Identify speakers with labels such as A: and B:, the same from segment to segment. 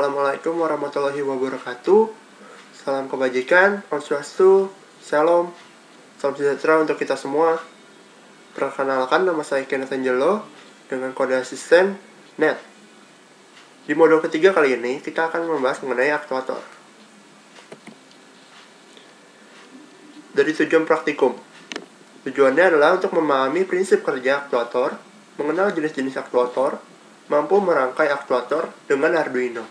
A: Assalamualaikum warahmatullahi wabarakatuh. Salam kebajikan, Om Swastiastu, Shalom, salam sejahtera untuk kita semua. Perkenalkan, nama saya Kenneth Angelo dengan kode asisten NET. Di modul ketiga kali ini, kita akan membahas mengenai aktuator. Dari tujuan praktikum, tujuannya adalah untuk memahami prinsip kerja aktuator, mengenal jenis-jenis aktuator, mampu merangkai aktuator dengan Arduino.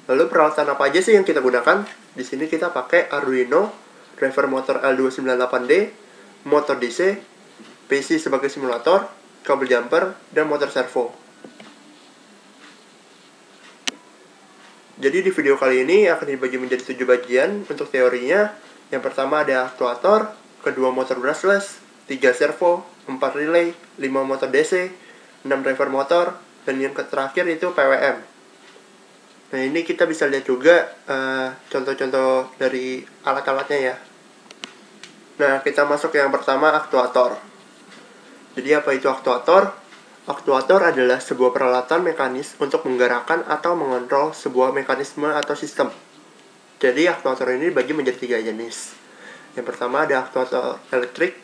A: Lalu peralatan apa aja sih yang kita gunakan? Di sini kita pakai Arduino, driver motor L298D, motor DC, PC sebagai simulator, kabel jumper, dan motor servo. Jadi di video kali ini akan dibagi menjadi 7 bagian untuk teorinya. Yang pertama ada aktuator, kedua motor brushless, 3 servo, 4 relay, 5 motor DC, 6 driver motor, dan yang terakhir itu PWM. Nah, ini kita bisa lihat juga contoh-contoh dari alat-alatnya ya. Nah, kita masuk ke yang pertama, aktuator. Jadi apa itu aktuator? Aktuator adalah sebuah peralatan mekanis untuk menggerakkan atau mengontrol sebuah mekanisme atau sistem. Jadi aktuator ini dibagi menjadi 3 jenis. Yang pertama ada aktuator elektrik.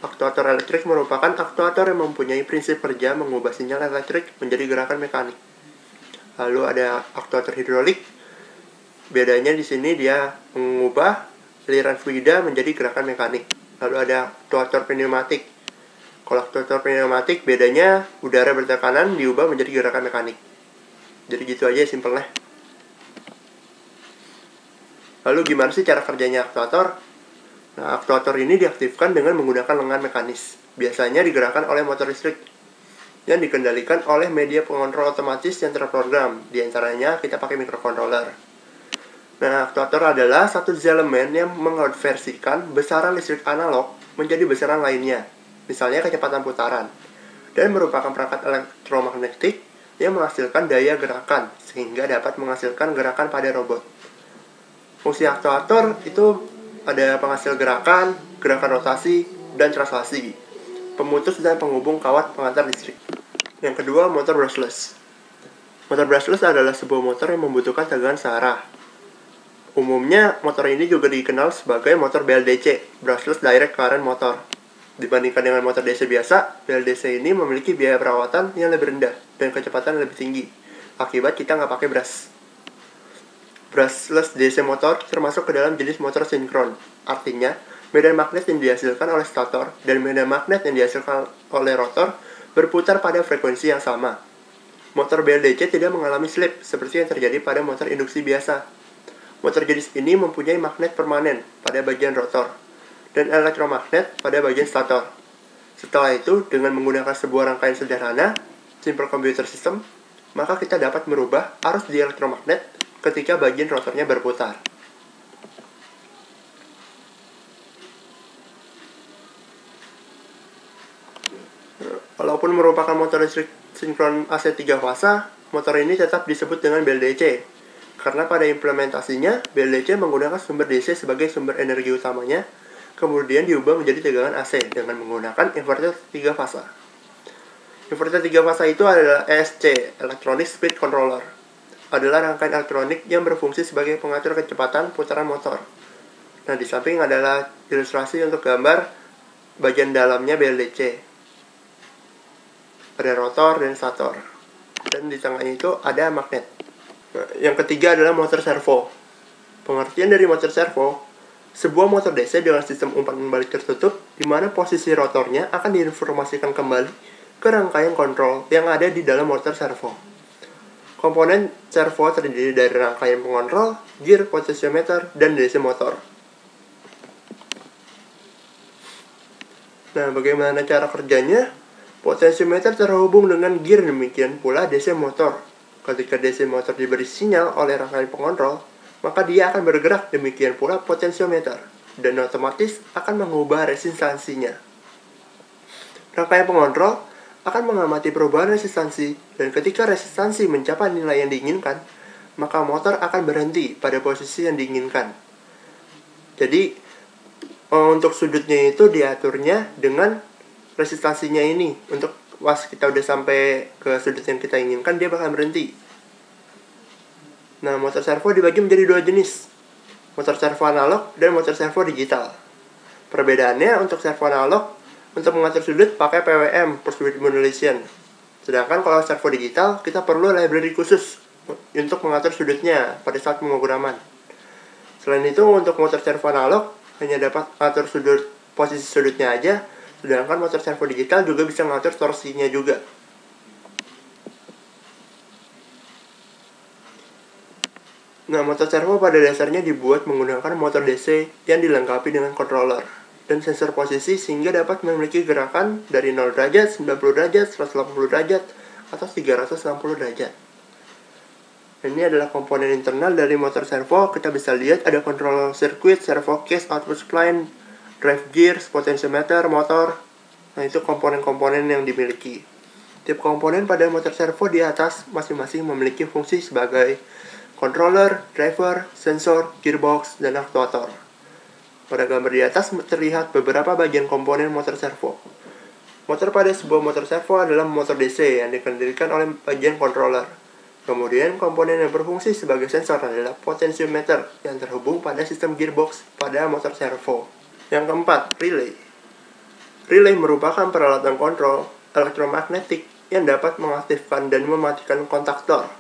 A: Aktuator elektrik merupakan aktuator yang mempunyai prinsip kerja mengubah sinyal elektrik menjadi gerakan mekanik. Lalu ada aktuator hidrolik. Bedanya di sini dia mengubah aliran fluida menjadi gerakan mekanik. Lalu ada aktuator pneumatik. Kalau aktuator pneumatik bedanya udara bertekanan diubah menjadi gerakan mekanik. Jadi gitu aja simpelnya. Lalu gimana sih cara kerjanya aktuator? Nah, aktuator ini diaktifkan dengan menggunakan lengan mekanis. Biasanya digerakkan oleh motor listrik yang dikendalikan oleh media pengontrol otomatis yang terprogram. Di antaranya kita pakai microcontroller. Nah, aktuator adalah satu elemen yang mengonversikan besaran listrik analog menjadi besaran lainnya, misalnya kecepatan putaran, dan merupakan perangkat elektromagnetik yang menghasilkan daya gerakan sehingga dapat menghasilkan gerakan pada robot. Fungsi aktuator itu ada penghasil gerakan, gerakan rotasi, dan translasi, pemutus dan penghubung kawat pengantar listrik. Yang kedua, motor brushless. Motor brushless adalah sebuah motor yang membutuhkan tegangan searah. Umumnya, motor ini juga dikenal sebagai motor BLDC, brushless direct current motor. Dibandingkan dengan motor DC biasa, BLDC ini memiliki biaya perawatan yang lebih rendah dan kecepatan lebih tinggi, akibat kita nggak pakai brush. Brushless DC motor termasuk ke dalam jenis motor sinkron. Artinya, medan magnet yang dihasilkan oleh stator dan medan magnet yang dihasilkan oleh rotor berputar pada frekuensi yang sama. Motor BLDC tidak mengalami slip seperti yang terjadi pada motor induksi biasa. Motor jenis ini mempunyai magnet permanen pada bagian rotor dan elektromagnet pada bagian stator. Setelah itu, dengan menggunakan sebuah rangkaian sederhana, simple computer system, maka kita dapat merubah arus di elektromagnet ketika bagian rotornya berputar. Walaupun merupakan motor listrik sinkron AC 3 fasa, motor ini tetap disebut dengan BLDC. Karena pada implementasinya, BLDC menggunakan sumber DC sebagai sumber energi utamanya, kemudian diubah menjadi tegangan AC dengan menggunakan inverter 3 fasa. Inverter 3 fasa itu adalah ESC, Electronic Speed Controller. Adalah rangkaian elektronik yang berfungsi sebagai pengatur kecepatan putaran motor. Nah, di samping adalah ilustrasi untuk gambar bagian dalamnya BLDC. Ada rotor dan stator. Dan di tengahnya itu ada magnet. Nah, yang ketiga adalah motor servo. Pengertian dari motor servo, sebuah motor DC dengan sistem umpan balik tertutup, di mana posisi rotornya akan diinformasikan kembali ke rangkaian kontrol yang ada di dalam motor servo. Komponen servo terdiri dari rangkaian pengontrol, gear, potensiometer, dan DC motor. Nah, bagaimana cara kerjanya? Potensiometer terhubung dengan gear, demikian pula DC motor. Ketika DC motor diberi sinyal oleh rangkaian pengontrol, maka dia akan bergerak, demikian pula potensiometer, dan otomatis akan mengubah resistansinya. Rangkaian pengontrol akan mengamati perubahan resistansi, dan ketika resistansi mencapai nilai yang diinginkan, maka motor akan berhenti pada posisi yang diinginkan. Jadi, untuk sudutnya itu diaturnya dengan resistansinya ini. Untuk pas kita udah sampai ke sudut yang kita inginkan, dia bakal berhenti. Nah, motor servo dibagi menjadi dua jenis, motor servo analog dan motor servo digital. Perbedaannya, untuk servo analog, untuk mengatur sudut pakai PWM, Pulse Width Modulation. Sedangkan kalau servo digital, kita perlu library khusus untuk mengatur sudutnya pada saat pemrograman. Selain itu, untuk motor servo analog, hanya dapat atur posisi sudutnya aja, sedangkan motor servo digital juga bisa mengatur torsinya juga. Nah, motor servo pada dasarnya dibuat menggunakan motor DC yang dilengkapi dengan controller dan sensor posisi sehingga dapat memiliki gerakan dari 0 derajat, 90 derajat, 180 derajat, atau 360 derajat. Ini adalah komponen internal dari motor servo. Kita bisa lihat ada control circuit, servo case, output spline, drive gears, potentiometer, motor. Nah, itu komponen-komponen yang dimiliki. Tiap komponen pada motor servo di atas masing-masing memiliki fungsi sebagai controller, driver, sensor, gearbox, dan aktuator. Pada gambar di atas terlihat beberapa bagian komponen motor servo. Motor pada sebuah motor servo adalah motor DC yang dikendalikan oleh bagian controller. Kemudian komponen yang berfungsi sebagai sensor adalah potentiometer yang terhubung pada sistem gearbox pada motor servo. Yang keempat, relay. Relay merupakan peralatan kontrol elektromagnetik yang dapat mengaktifkan dan mematikan kontaktor.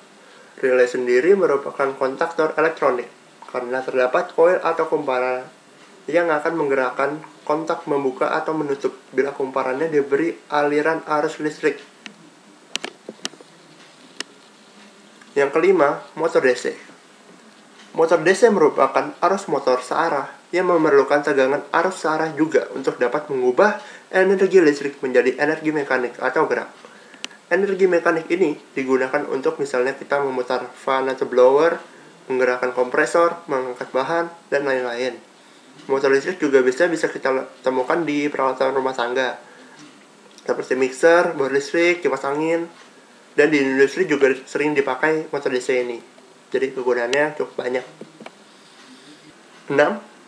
A: Relay sendiri merupakan kontaktor elektronik karena terdapat koil atau kumparan yang akan menggerakkan kontak membuka atau menutup bila kumparannya diberi aliran arus listrik. Yang kelima, motor DC. Motor DC merupakan arus motor searah yang memerlukan tegangan arus searah juga untuk dapat mengubah energi listrik menjadi energi mekanik atau gerak. Energi mekanik ini digunakan untuk misalnya kita memutar fan atau blower, menggerakkan kompresor, mengangkat bahan, dan lain-lain. Motor listrik juga bisa kita temukan di peralatan rumah tangga, seperti mixer, bor listrik, kipas angin, dan di industri juga sering dipakai motor DC ini. Jadi kegunaannya cukup banyak. 6.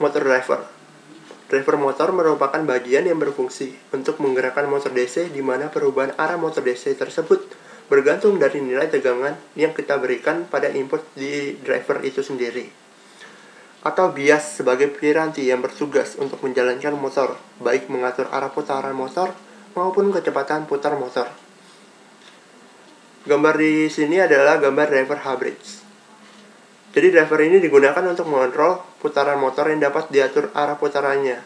A: Motor driver. Driver motor merupakan bagian yang berfungsi untuk menggerakkan motor DC di mana perubahan arah motor DC tersebut bergantung dari nilai tegangan yang kita berikan pada input di driver itu sendiri. Atau bias sebagai piranti yang bertugas untuk menjalankan motor, baik mengatur arah putaran motor maupun kecepatan putar motor. Gambar di sini adalah gambar driver H-bridge. Jadi driver ini digunakan untuk mengontrol putaran motor yang dapat diatur arah putarannya.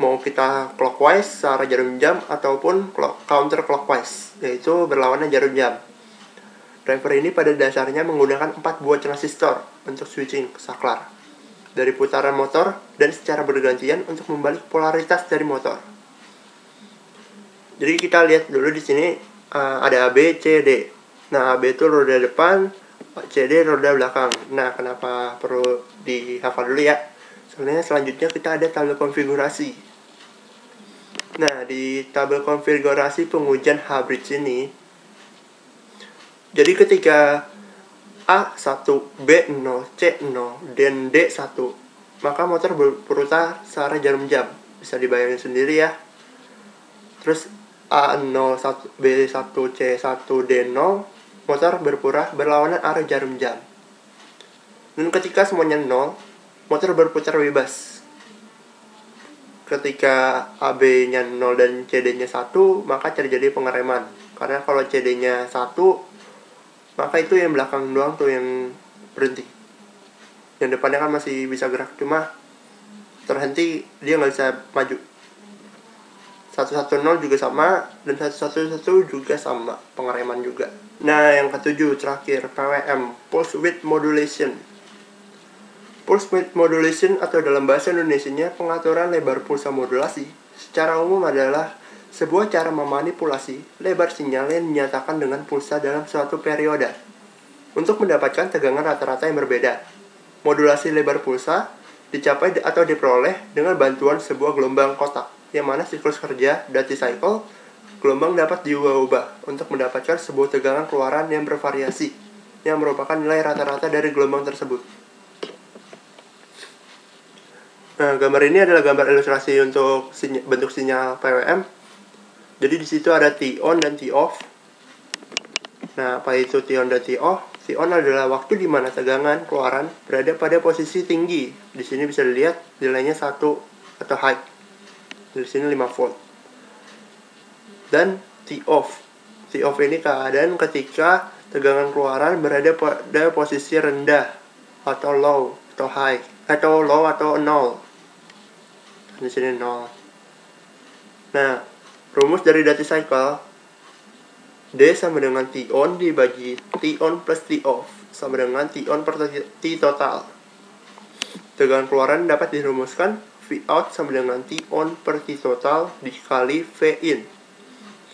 A: Mau kita clockwise searah jarum jam ataupun counter clockwise, yaitu berlawanan jarum jam. Driver ini pada dasarnya menggunakan 4 buah transistor untuk switching saklar dari putaran motor dan secara bergantian untuk membalik polaritas dari motor. Jadi kita lihat dulu di sini ada A, B, C, D. Nah, A, B itu roda depan, CD roda belakang. Nah, kenapa perlu dihafal dulu ya? Soalnya selanjutnya kita ada tabel konfigurasi. Nah, di tabel konfigurasi pengujian H-bridge ini, jadi ketika A1, B0, C0, dan D1, maka motor berputar searah jarum jam. Bisa dibayangin sendiri ya. Terus A0, B1, C1, D0, motor berlawanan arah jarum jam. Dan ketika semuanya 0, motor berputar bebas. Ketika AB-nya 0 dan CD-nya 1, maka terjadi pengereman. Karena kalau CD-nya 1, maka itu yang belakang doang tuh yang berhenti. Yang depannya kan masih bisa gerak, cuma terhenti, dia nggak bisa maju. 110 juga sama, dan 111 juga sama, pengereman juga. Nah, yang ketujuh terakhir, PWM, Pulse Width Modulation. Pulse Width Modulation atau dalam bahasa Indonesianya pengaturan lebar pulsa modulasi secara umum adalah sebuah cara memanipulasi lebar sinyal yang dinyatakan dengan pulsa dalam suatu periode untuk mendapatkan tegangan rata-rata yang berbeda. Modulasi lebar pulsa dicapai atau diperoleh dengan bantuan sebuah gelombang kotak, yang mana siklus kerja duty cycle gelombang dapat diubah-ubah untuk mendapatkan sebuah tegangan keluaran yang bervariasi, yang merupakan nilai rata-rata dari gelombang tersebut. Nah, gambar ini adalah gambar ilustrasi untuk bentuk sinyal PWM. Jadi di situ ada T on dan T off. Nah, apa itu T on dan T off? T on adalah waktu di mana tegangan keluaran berada pada posisi tinggi. Di sini bisa dilihat nilainya 1 atau high. Di sini 5 volt. Dan T off. T off ini keadaan ketika tegangan keluaran berada pada posisi rendah atau low atau high atau low atau 0. Di sini 0. Nah, rumus dari duty cycle D sama dengan T on dibagi T on plus T off sama dengan T on per T total. Tegangan keluaran dapat dirumuskan V out sama dengan T on per T total dikali V in.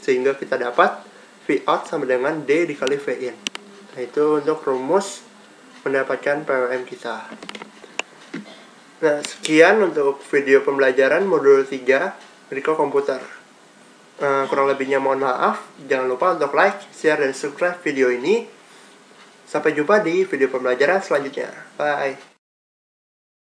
A: Sehingga kita dapat V out sama dengan D dikali V in. Nah, itu untuk rumus mendapatkan PWM kita. Nah, sekian untuk video pembelajaran modul 3 Medical Komputer. Kurang lebihnya mohon maaf. Jangan lupa untuk like, share, dan subscribe video ini. Sampai jumpa di video pembelajaran selanjutnya. Bye.